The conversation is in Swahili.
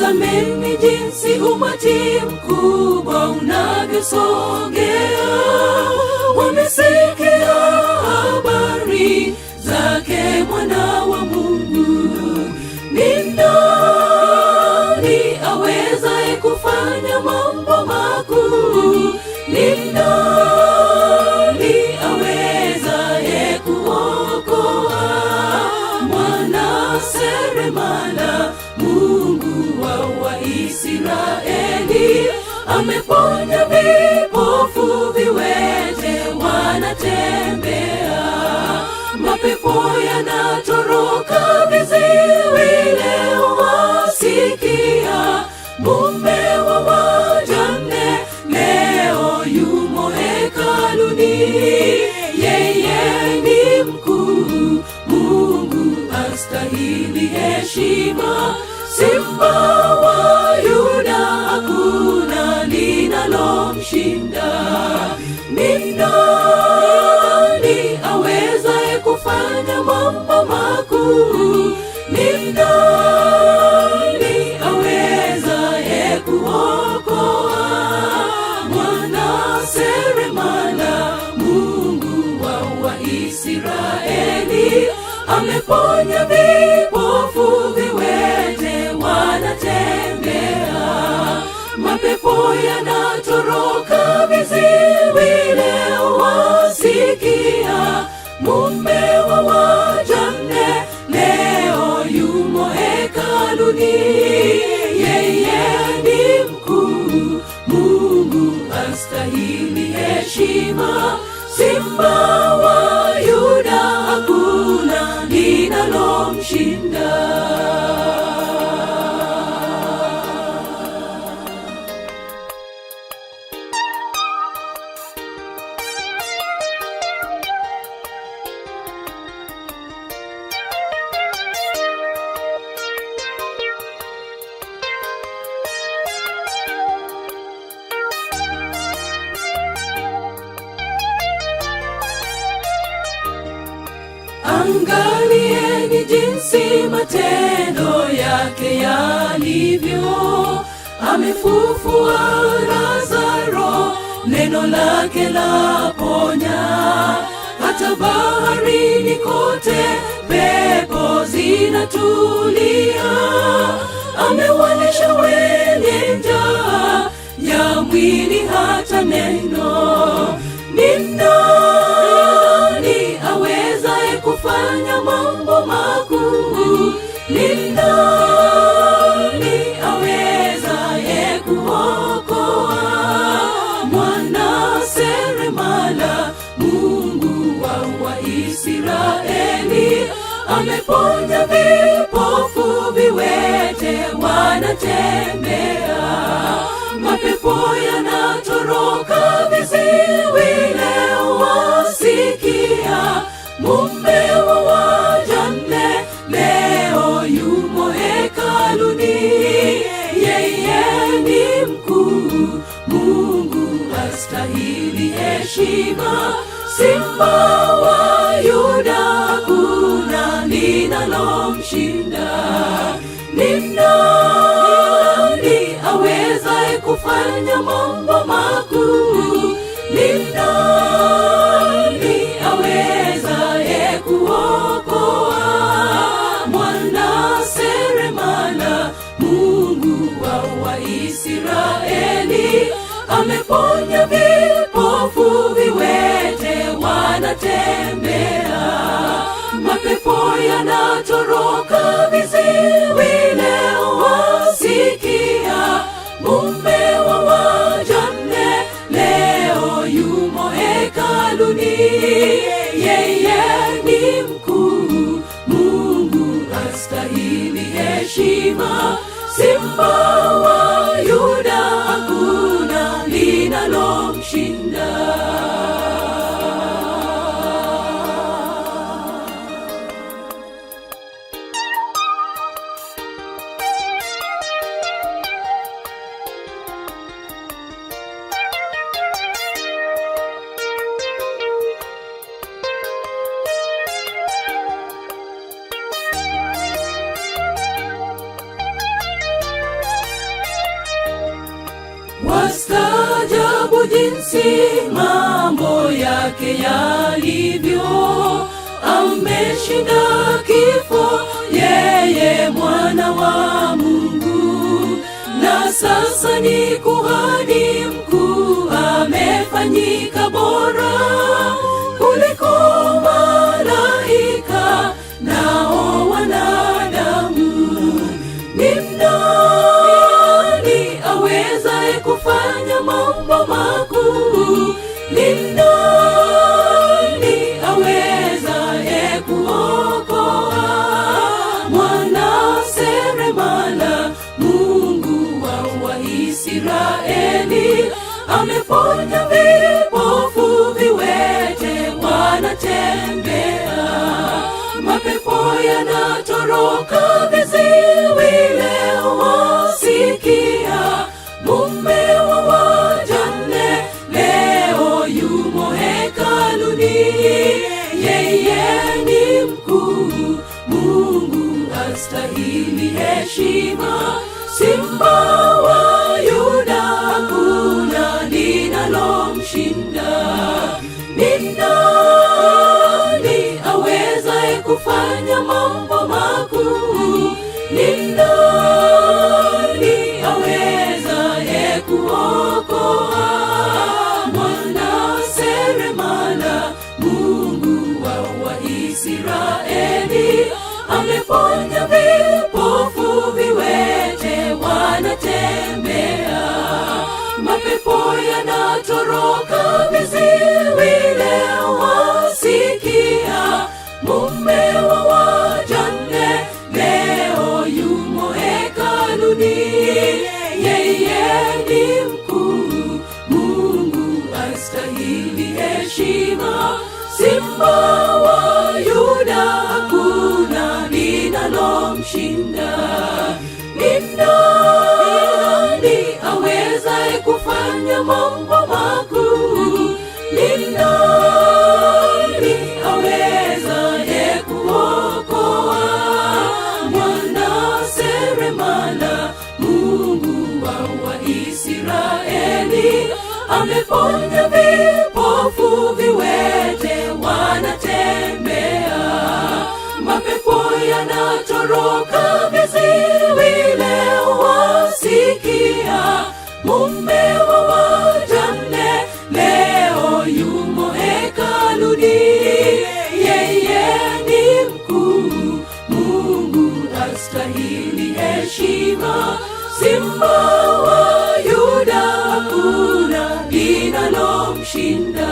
Tazameni jinsi umati mkubwa unavyosogea, wamesikia habari zake mwana wa Mungu. Ni nani awezaye kufanya mambo makuu? Ni nani awezaye kuokoa? Mwana seremala, Mungu wa Israeli, ameponya vipofu, viwete wanatembea, mapepo yanatoroka, viziwi leo wasikia. Mume wa wajane leo yumo hekaluni, yeye ni mkuu, Mungu astahili heshima. Simba wa Yuda, hakuna linalomshinda. Ni nani awezaye kufanya mambo makuu? Ni nani awezaye kuokoa? Mwana seremala, Mungu wa Israeli, ameponya vipofu, viwete wanatembea, mapepo yanatoroka, viziwi leo wasikia. Mume wa wajane leo yumo hekaluni, yeye ni mkuu, Mungu astahili heshima. Simba wa Yuda, hakuna linalomshinda. Angalieni jinsi matendo yake yalivyo, amefufua Lazaro, neno lake la ponya. Hata baharini kote pepo zinatulia, amewalisha wenye njaa ya mwili hata neno. Ni nani awezaye kufanya mambo makuu? Ni nani awezaye kuokoa? Mwana seremala, Mungu wa Israeli, ameponya vipofu, viwete wanatembea, mapepo yanatoroka, viziwi leo wasikia. Mume wa wajane leo yumo hekaluni, yeye ni mkuu, Mungu astahili heshima. Simba wa Yuda, hakuna linalomshinda. Ni nani awezaye kufanya mambo makuu? Ni nani awezaye kuokoa? Mwana seremala, Mungu wa Israeli, ameponya vipofu, viwete wanatembea, mapepo yanatoroka, viziwi leo wasikia. Mume wa wajane leo yumo jinsi mambo yake yalivyo. Ameshinda kifo, yeye mwana wa Mungu, na sasa ni kuhani mkuu. Amefanyika bora kuliko malaika nao wanadamu. Ni nani awezaye kufanya mambo makuu? Ni nani awezaye kuokoa? Mwana seremala, Mungu wa Israeli, ameponya vipofu, viwete wanatembea, mapepo yanatoroka, viziwi leo wasikia. Mume wa wajane leo yumo hekaluni, yeye ni mkuu, Mungu astahili heshima. Simba wa Yuda, hakuna linalomshinda. Ni nani awezaye kufanya mambo makuu? Ni nani awezaye kuokoa? Mwana seremala, Mungu wa Israeli, ameponya vipofu, viwete wanatembea, mapepo yanatoroka, viziwi leo wasikia. Mume wa wajane leo yumo hekaluni, yeye ni mkuu, Mungu astahili heshima. Simba wa Yuda, hakuna linalomshinda. Ni nani awezaye kufanya mambo makuu? Ni nani awezaye kuokoa? Mwana seremala, Mungu wa Israeli, ameponya vipofu, viwete wanatembea, mapepo yanatoroka, viziwi leo wasikia. Mume wa wajane leo yumo hekaluni, yeye ni mkuu, Mungu astahili heshima. Simba wa Yuda, hakuna linalomshinda.